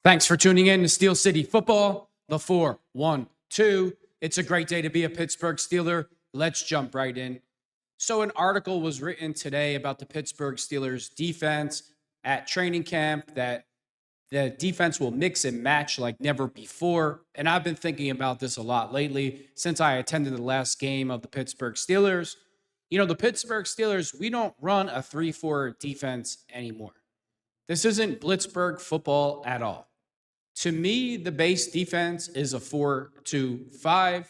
Thanks for tuning in to Steel City Football, the 4-1-2. It's a great day to be a Pittsburgh Steeler. Let's jump right in. So an article was written today about the Pittsburgh Steelers defense at training camp, that the defense will mix and match like never before. And I've been thinking about this a lot lately since I attended the last game of the Pittsburgh Steelers. You know, the Pittsburgh Steelers, we don't run a 3-4 defense anymore. This isn't Blitzburgh football at all. To me, the base defense is a 4-2-5.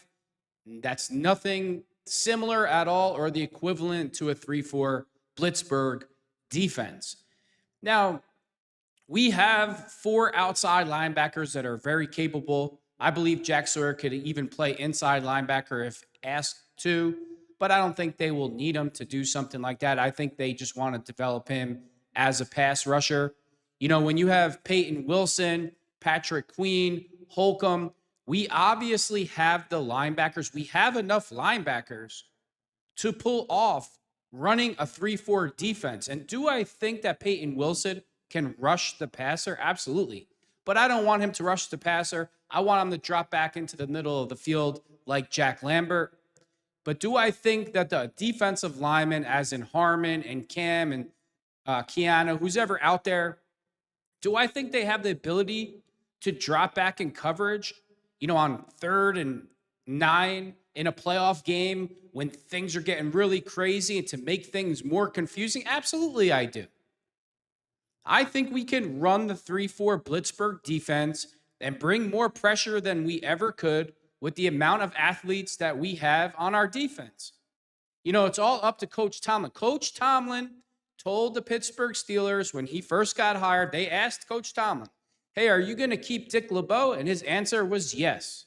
That's nothing similar at all or the equivalent to a 3-4 Blitzburgh defense. Now, we have 4 outside linebackers that are very capable. I believe Jack Sawyer could even play inside linebacker if asked to, but I don't think they will need him to do something like that. I think they just want to develop him as a pass rusher. You know, when you have Peyton Wilson, Patrick Queen, Holcomb, we obviously have the linebackers. We have enough linebackers to pull off running a 3-4 defense. And do I think that Peyton Wilson can rush the passer? Absolutely. But I don't want him to rush the passer. I want him to drop back into the middle of the field like Jack Lambert. But do I think that the defensive linemen, as in Harmon and Cam and Keanu, who's ever out there, do I think they have the ability to drop back in coverage, you know, on 3rd and 9 in a playoff game when things are getting really crazy and to make things more confusing? Absolutely, I do. I think we can run the 3-4 Blitzburgh defense and bring more pressure than we ever could with the amount of athletes that we have on our defense. You know, it's all up to Coach Tomlin. Coach Tomlin told the Pittsburgh Steelers when he first got hired, they asked Coach Tomlin, hey, are you going to keep Dick Lebeau? And his answer was yes.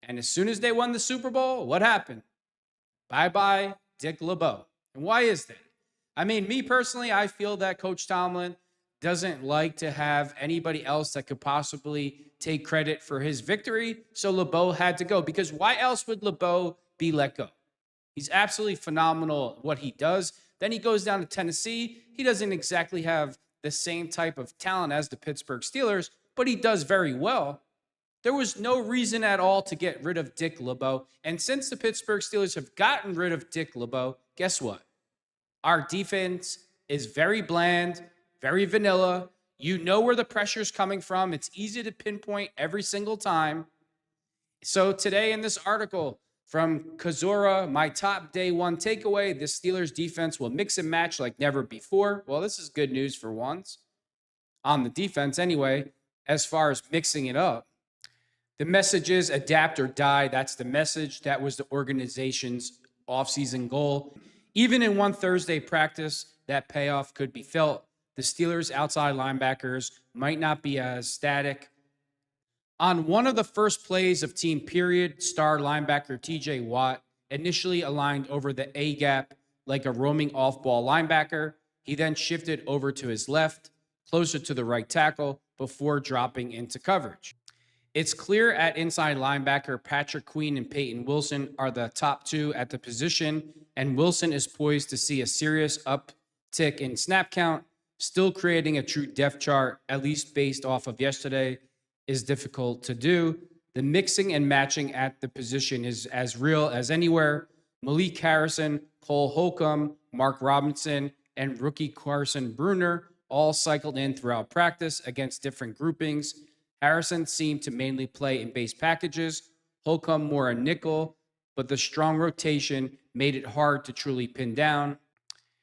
And as soon as they won the Super Bowl, what happened? Bye-bye, Dick Lebeau. And why is that? I mean, me personally, I feel that Coach Tomlin doesn't like to have anybody else that could possibly take credit for his victory. So Lebeau had to go, because why else would Lebeau be let go? He's absolutely phenomenal at what he does. Then he goes down to Tennessee. He doesn't exactly have the same type of talent as the Pittsburgh Steelers, but he does very well. There was no reason at all to get rid of Dick Lebeau. And since the Pittsburgh Steelers have gotten rid of Dick Lebeau, guess what? Our defense is very bland, very vanilla. You know where the pressure is coming from. It's easy to pinpoint every single time. So today in this article from Kazora, my top day one takeaway, the Steelers defense will mix and match like never before. Well, this is good news for once. On the defense anyway, as far as mixing it up. The message is adapt or die. That's the message. That was the organization's offseason goal. Even in one Thursday practice, that payoff could be felt. The Steelers' outside linebackers might not be as static. On one of the first plays of team period, star linebacker TJ Watt initially aligned over the A-gap like a roaming off-ball linebacker. He then shifted over to his left, closer to the right tackle, before dropping into coverage. It's clear at inside linebacker, Patrick Queen and Peyton Wilson are the top 2 at the position, and Wilson is poised to see a serious uptick in snap count. Still creating a true depth chart, at least based off of yesterday, is difficult to do. The mixing and matching at the position is as real as anywhere. Malik Harrison, Cole Holcomb, Mark Robinson, and rookie Carson Bruner all cycled in throughout practice against different groupings. Harrison seemed to mainly play in base packages, Holcomb more a nickel, but the strong rotation made it hard to truly pin down.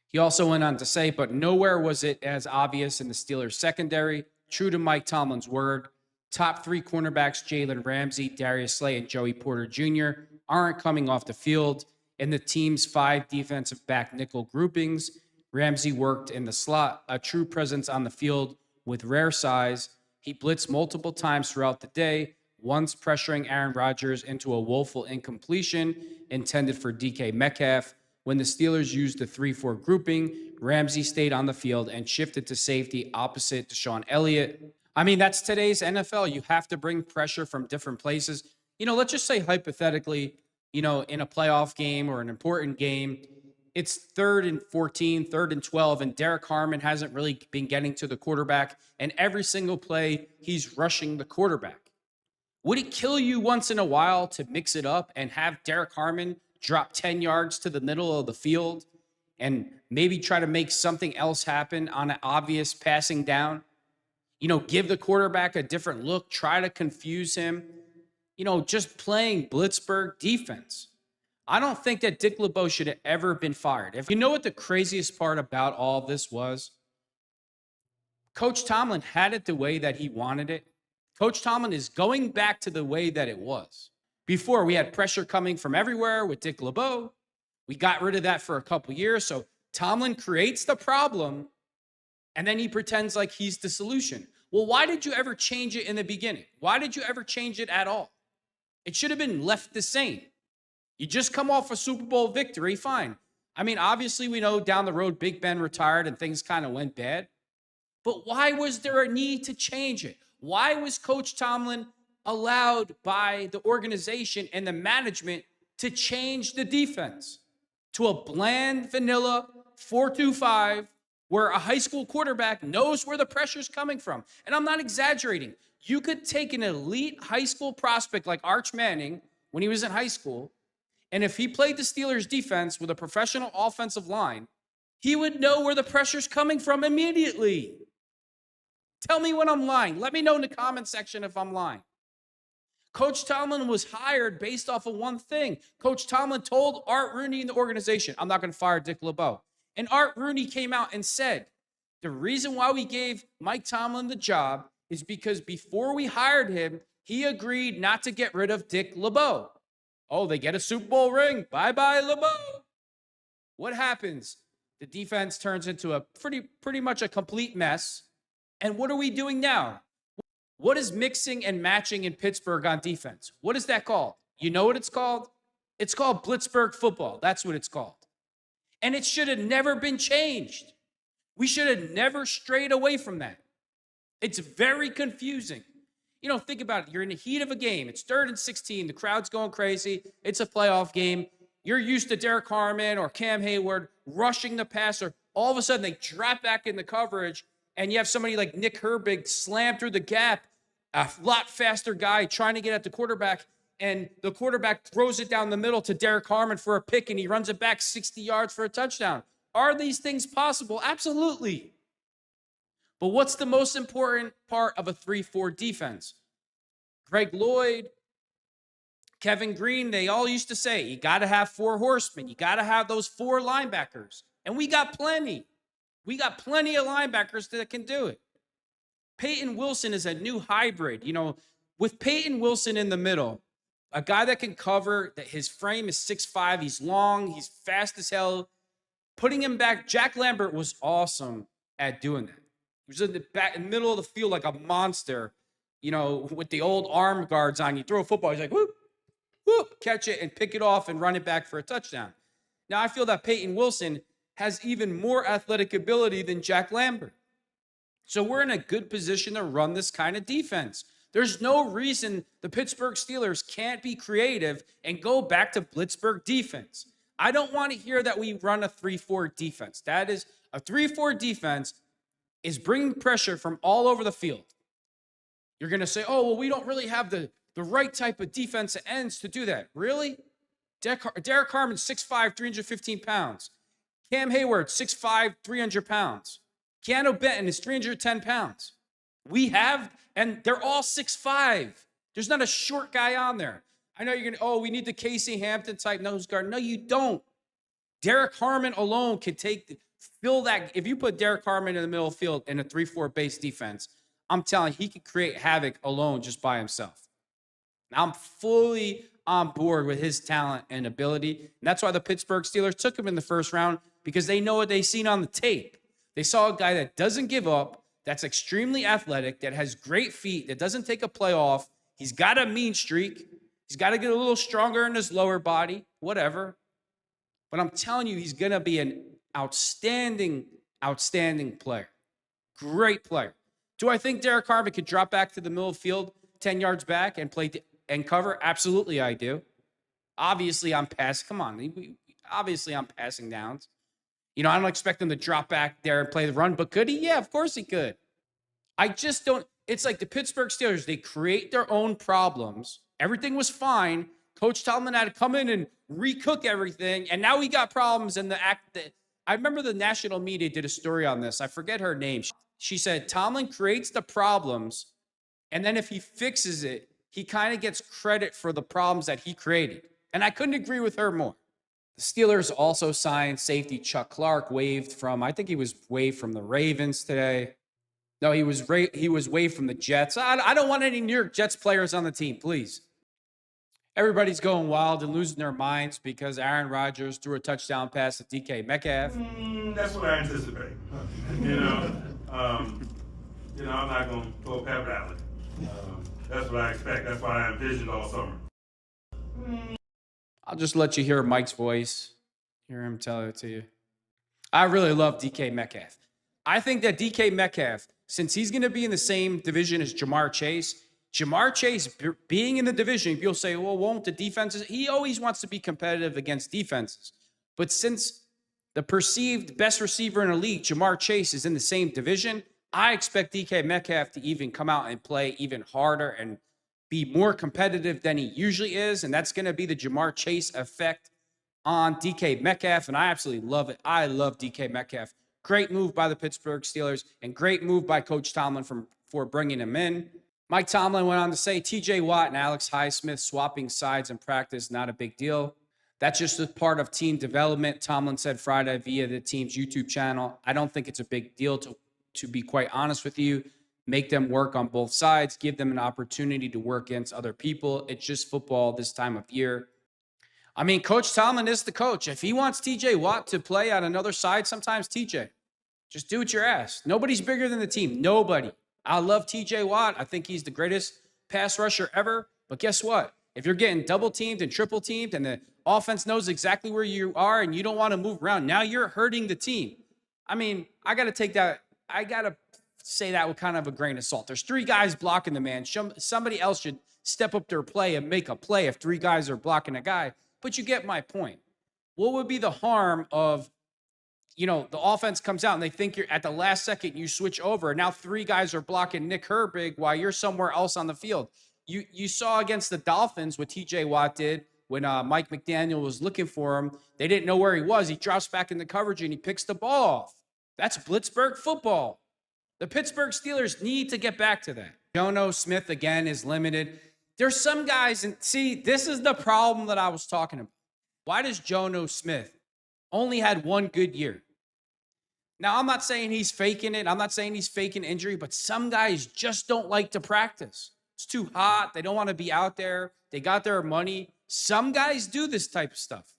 He also went on to say, but nowhere was it as obvious in the Steelers secondary. True to Mike Tomlin's word, top 3 cornerbacks, Jalen Ramsey, Darius Slay, and Joey Porter Jr. aren't coming off the field. In the team's 5 defensive back nickel groupings, Ramsey worked in the slot, a true presence on the field with rare size. He blitzed multiple times throughout the day, once pressuring Aaron Rodgers into a woeful incompletion intended for DK Metcalf. When the Steelers used the 3-4 grouping, Ramsey stayed on the field and shifted to safety opposite Deshaun Elliott. I mean, that's today's NFL. You have to bring pressure from different places. You know, let's just say hypothetically, you know, in a playoff game or an important game, it's 3rd and 14, 3rd and 12, and Derek Harmon hasn't really been getting to the quarterback. And every single play, he's rushing the quarterback. Would it kill you once in a while to mix it up and have Derek Harmon drop 10 yards to the middle of the field and maybe try to make something else happen on an obvious passing down? Give the quarterback a different look, try to confuse him, just playing Blitzburgh defense. I don't think that Dick Lebeau should have ever been fired. If you know what the craziest part about all of this was, Coach Tomlin had it the way that he wanted it. Coach Tomlin is going back to the way that it was. Before, we had pressure coming from everywhere with Dick LeBeau. We got rid of that for a couple years. So Tomlin creates the problem, and then he pretends like he's the solution. Well, why did you ever change it in the beginning? Why did you ever change it at all? It should have been left the same. You just come off a Super Bowl victory, fine. I mean, obviously, we know down the road, Big Ben retired and things kind of went bad. But why was there a need to change it? Why was Coach Tomlin allowed by the organization and the management to change the defense to a bland, vanilla 4-2-5 where a high school quarterback knows where the pressure's coming from? And I'm not exaggerating. You could take an elite high school prospect like Arch Manning when he was in high school, and if he played the Steelers defense with a professional offensive line, he would know where the pressure's coming from immediately. Tell me when I'm lying. Let me know in the comment section if I'm lying. Coach Tomlin was hired based off of one thing. Coach Tomlin told Art Rooney in the organization, I'm not going to fire Dick LeBeau. And Art Rooney came out and said, the reason why we gave Mike Tomlin the job is because before we hired him, he agreed not to get rid of Dick LeBeau. Oh, they get a Super Bowl ring. Bye-bye, LeBeau. What happens? The defense turns into a pretty much a complete mess. And what are we doing now? What is mixing and matching in Pittsburgh on defense? What is that called? You know what it's called? It's called Blitzburgh football. That's what it's called. And it should have never been changed. We should have never strayed away from that. It's very confusing. Think about it. You're in the heat of a game. It's 3rd and 16. The crowd's going crazy. It's a playoff game. You're used to Derek Harmon or Cam Hayward rushing the passer. All of a sudden, they drop back in the coverage, and you have somebody like Nick Herbig slam through the gap, a lot faster guy trying to get at the quarterback, and the quarterback throws it down the middle to Derek Harmon for a pick, and he runs it back 60 yards for a touchdown. Are these things possible? Absolutely. But what's the most important part of a 3-4 defense? Greg Lloyd, Kevin Green, they all used to say, you got to have 4 horsemen. You got to have those 4 linebackers. And we got plenty. We got plenty of linebackers that can do it. Peyton Wilson is a new hybrid. With Peyton Wilson in the middle, a guy that can cover, that his frame is 6'5", he's long, he's fast as hell. Putting him back, Jack Lambert was awesome at doing that. He was in the middle of the field like a monster, with the old arm guards on. You throw a football, he's like, whoop, whoop, catch it and pick it off and run it back for a touchdown. Now, I feel that Peyton Wilson has even more athletic ability than Jack Lambert. So we're in a good position to run this kind of defense. There's no reason the Pittsburgh Steelers can't be creative and go back to Blitzburgh defense. I don't want to hear that we run a 3-4 defense. That is, a 3-4 defense is bringing pressure from all over the field. You're going to say, oh, well, we don't really have the right type of defensive ends to do that. Really? Derek Harmon, 6'5", 315 pounds. Cam Hayward, 6'5", 300 pounds. Keanu Benton is 310 pounds. We have, and they're all 6'5". There's not a short guy on there. I know you're going to, we need the Casey Hampton type nose guard. No, you don't. Derek Harmon alone can fill that. If you put Derek Harmon in the middle of the field in a 3-4 base defense, I'm telling you, he can create havoc alone just by himself. I'm fully on board with his talent and ability. And that's why the Pittsburgh Steelers took him in the first round, because they know what they've seen on the tape. They saw a guy that doesn't give up, that's extremely athletic, that has great feet, that doesn't take a play off. He's got a mean streak. He's got to get a little stronger in his lower body, whatever. But I'm telling you, he's going to be an outstanding player. Great player. Do I think Derek Harmon could drop back to the middle of the field 10 yards back and play and cover? Absolutely, I do. Obviously, I'm past. Come on. obviously on passing downs. You know, I don't expect him to drop back there and play the run, but could he? Yeah, of course he could. I just don't. It's like the Pittsburgh Steelers, they create their own problems. Everything was fine. Coach Tomlin had to come in and recook everything, and now we got problems in the act. I remember the national media did a story on this. I forget her name. She said Tomlin creates the problems, and then if he fixes it, he kind of gets credit for the problems that he created. And I couldn't agree with her more. The Steelers also signed safety Chuck Clark, I think he was waived from the Ravens today. No, he was waived from the Jets. I don't want any New York Jets players on the team, please. Everybody's going wild and losing their minds because Aaron Rodgers threw a touchdown pass to DK Metcalf. That's what I anticipate. I'm not going to throw a pep rally. That's what I expect. That's what I envisioned all summer. I'll just let you hear Mike's voice, hear him tell it to you. I really love DK Metcalf. I think that DK Metcalf, since he's going to be in the same division as Jamar Chase being in the division, people say, well, won't the defenses? He always wants to be competitive against defenses. But since the perceived best receiver in the league, Jamar Chase, is in the same division, I expect DK Metcalf to even come out and play even harder and be more competitive than he usually is. And that's going to be the Jamar Chase effect on DK Metcalf. And I absolutely love it. I love DK Metcalf. Great move by the Pittsburgh Steelers and great move by Coach Tomlin for bringing him in. Mike Tomlin went on to say TJ Watt and Alex Highsmith swapping sides in practice, not a big deal. That's just a part of team development, Tomlin said Friday via the team's YouTube channel. I don't think it's a big deal, to be quite honest with you. Make them work on both sides, give them an opportunity to work against other people. It's just football this time of year. I mean, Coach Tomlin is the coach. If he wants TJ Watt to play on another side, sometimes TJ, just do what you're asked. Nobody's bigger than the team. Nobody. I love TJ Watt. I think he's the greatest pass rusher ever. But guess what? If you're getting double teamed and triple teamed and the offense knows exactly where you are and you don't want to move around, now you're hurting the team. I mean, I got to say that with kind of a grain of salt. There's 3 guys blocking the man. Somebody else should step up their play and make a play if 3 guys are blocking a guy. But you get my point. What would be the harm of, the offense comes out and they think you're at the last second, you switch over. And now 3 guys are blocking Nick Herbig while you're somewhere else on the field. You saw against the Dolphins what TJ Watt did when Mike McDaniel was looking for him. They didn't know where he was. He drops back in the coverage and he picks the ball off. That's Blitzburgh football. The Pittsburgh Steelers need to get back to that. Jono Smith, again, is limited. There's some guys, and see, this is the problem that I was talking about. Why does Jono Smith only had 1 good year? Now, I'm not saying he's faking it. I'm not saying he's faking injury, but some guys just don't like to practice. It's too hot. They don't want to be out there. They got their money. Some guys do this type of stuff.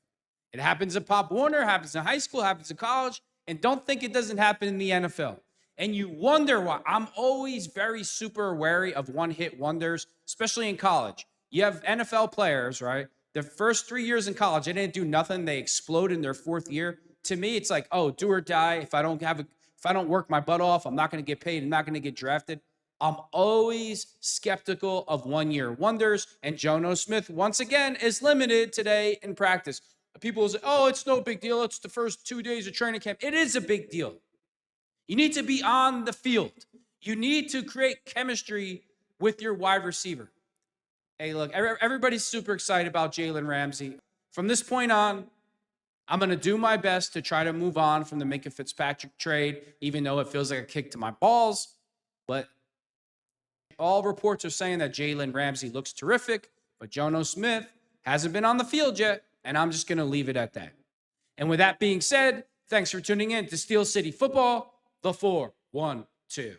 It happens in Pop Warner, happens in high school, happens in college, and don't think it doesn't happen in the NFL. And you wonder why. I'm always very super wary of one-hit wonders, especially in college. You have NFL players, right? The first 3 years in college, they didn't do nothing. They explode in their 4th year. To me, it's like, oh, do or die. If I don't work my butt off, I'm not going to get paid. I'm not going to get drafted. I'm always skeptical of one-year wonders. And Jono Smith, once again, is limited today in practice. People will say, oh, it's no big deal. It's the first 2 days of training camp. It is a big deal. You need to be on the field. You need to create chemistry with your wide receiver. Hey, look, everybody's super excited about Jalen Ramsey. From this point on, I'm going to do my best to try to move on from the Minka Fitzpatrick trade, even though it feels like a kick to my balls. But all reports are saying that Jalen Ramsey looks terrific, but Jono Smith hasn't been on the field yet, and I'm just going to leave it at that. And with that being said, thanks for tuning in to Steel City Football, the 4-1-2.